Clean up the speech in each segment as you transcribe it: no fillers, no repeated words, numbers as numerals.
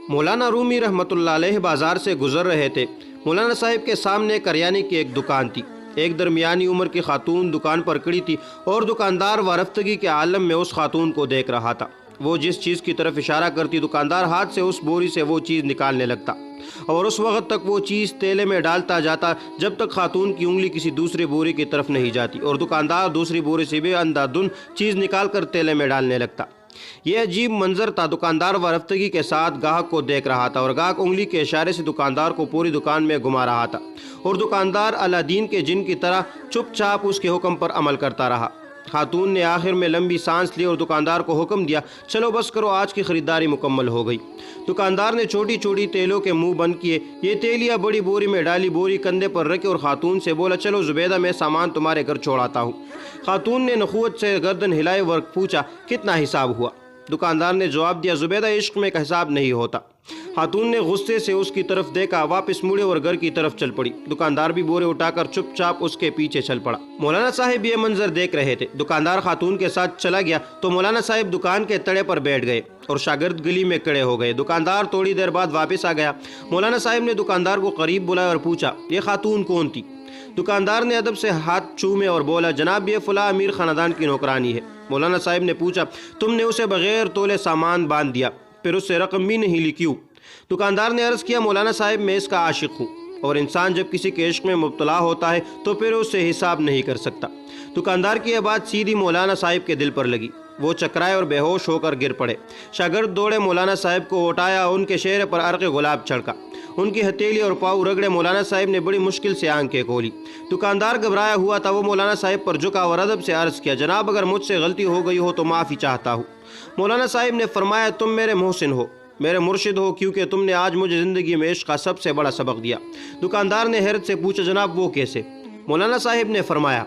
مولانا رومی رحمۃ اللہ علیہ بازار سے گزر رہے تھے۔ مولانا صاحب کے سامنے کریانے کی ایک دکان تھی۔ ایک درمیانی عمر کی خاتون دکان پر کھڑی تھی اور دکاندار وارفتگی کے عالم میں اس خاتون کو دیکھ رہا تھا۔ وہ جس چیز کی طرف اشارہ کرتی دکاندار ہاتھ سے اس بوری سے وہ چیز نکالنے لگتا اور اس وقت تک وہ چیز تیلے میں ڈالتا جاتا جب تک خاتون کی انگلی کسی دوسری بوری کی طرف نہیں جاتی اور دکاندار دوسری بوری سے بھی اندھا دھند چیز نکال کر تیلے میں ڈالنے لگتا۔ یہ عجیب منظر تھا۔ دکاندار وارفتگی کے ساتھ گاہک کو دیکھ رہا تھا اور گاہک انگلی کے اشارے سے دکاندار کو پوری دکان میں گھما رہا تھا اور دکاندار الادین کے جن کی طرح چپ چاپ اس کے حکم پر عمل کرتا رہا۔ خاتون نے آخر میں لمبی سانس لی اور دکاندار کو حکم دیا، چلو بس کرو، آج کی خریداری مکمل ہو گئی۔ دکاندار نے چھوٹی چھوٹی تیلوں کے منہ بند کیے، یہ تیلیاں بڑی بوری میں ڈالی، بوری کندھے پر رکھی اور خاتون سے بولا، چلو زبیدہ میں سامان تمہارے گھر چھوڑاتا ہوں۔ خاتون نے نخوت سے گردن ہلائے اور پوچھا، کتنا حساب ہوا؟ دکاندار نے جواب دیا، زبیدہ عشق میں کا حساب نہیں ہوتا۔ خاتون نے غصے سے اس کی طرف دیکھا، واپس مڑے اور گھر کی طرف چل پڑی۔ دکاندار بھی بورے اٹھا کر چپ چاپ اس کے پیچھے چل پڑا۔ مولانا صاحب یہ منظر دیکھ رہے تھے۔ دکاندار خاتون کے ساتھ چلا گیا تو مولانا صاحب دکان کے تڑے پر بیٹھ گئے اور شاگرد گلی میں کھڑے ہو گئے۔ دکاندار تھوڑی دیر بعد واپس آ گیا۔ مولانا صاحب نے دکاندار کو قریب بلایا اور پوچھا، یہ خاتون کون تھی؟ دکاندار نے ادب سے ہاتھ چومے اور بولا، جناب یہ فلاں امیر خاندان کی نوکرانی ہے۔ مولانا صاحب نے پوچھا، تم نے اسے بغیر تولے سامان باندھ دیا، پھر اس سے رقم بھی نہیں لی کیوں؟ دکاندار نے عرض کیا، مولانا صاحب میں اس کا عاشق ہوں اور انسان جب کسی کے عشق میں مبتلا ہوتا ہے تو پھر اس سے حساب نہیں کر سکتا۔ دکاندار کی یہ بات سیدھی مولانا صاحب کے دل پر لگی۔ وہ چکرائے اور بے ہوش ہو کر گر پڑے۔ شاگرد دوڑے مولانا صاحب کو اٹھایا، ان کے چہرے پر عرق گلاب چھڑکا، ان کی ہتھیلی اور پاؤں رگڑے۔ مولانا صاحب نے بڑی مشکل سے آنکھیں کھولی۔ دکاندار گھبرایا ہوا تھا، وہ مولانا صاحب پر جھکا اور ادب سے عرض کیا، جناب اگر مجھ سے غلطی ہو گئی ہو تو معافی چاہتا ہوں۔ مولانا صاحب نے فرمایا، تم میرے محسن ہو، میرے مرشد ہو، کیونکہ تم نے آج مجھے زندگی میں عشق کا سب سے بڑا سبق دیا۔ دکاندار نے حیرت سے پوچھا، جناب وہ کیسے؟ مولانا صاحب نے فرمایا،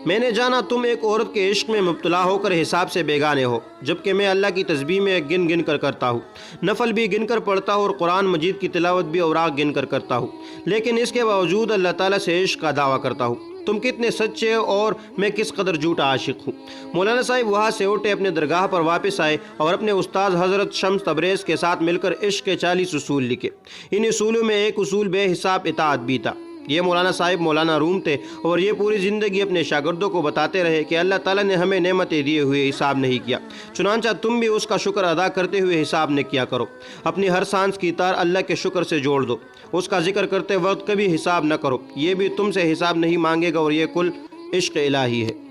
میں نے جانا تم ایک عورت کے عشق میں مبتلا ہو کر حساب سے بیگانے ہو، جبکہ میں اللہ کی تسبیح میں گن گن کر کرتا ہوں، نفل بھی گن کر پڑھتا ہوں اور قرآن مجید کی تلاوت بھی اوراق گن کر کرتا ہوں، لیکن اس کے باوجود اللہ تعالیٰ سے عشق کا دعویٰ کرتا ہوں۔ تم کتنے سچے اور میں کس قدر جھوٹا عاشق ہوں۔ مولانا صاحب وہاں سے اٹھے، اپنے درگاہ پر واپس آئے اور اپنے استاد حضرت شمس تبریز کے ساتھ مل کر عشق کے 40 اصول لکھے۔ ان اصولوں میں ایک اصول بے حساب اطاعت بھی تھا۔ یہ مولانا صاحب مولانا روم تھے اور یہ پوری زندگی اپنے شاگردوں کو بتاتے رہے کہ اللہ تعالیٰ نے ہمیں نعمتیں دیے ہوئے حساب نہیں کیا، چنانچہ تم بھی اس کا شکر ادا کرتے ہوئے حساب نہ کیا کرو۔ اپنی ہر سانس کی تار اللہ کے شکر سے جوڑ دو، اس کا ذکر کرتے وقت کبھی حساب نہ کرو، یہ بھی تم سے حساب نہیں مانگے گا اور یہ کل عشق الہی ہے۔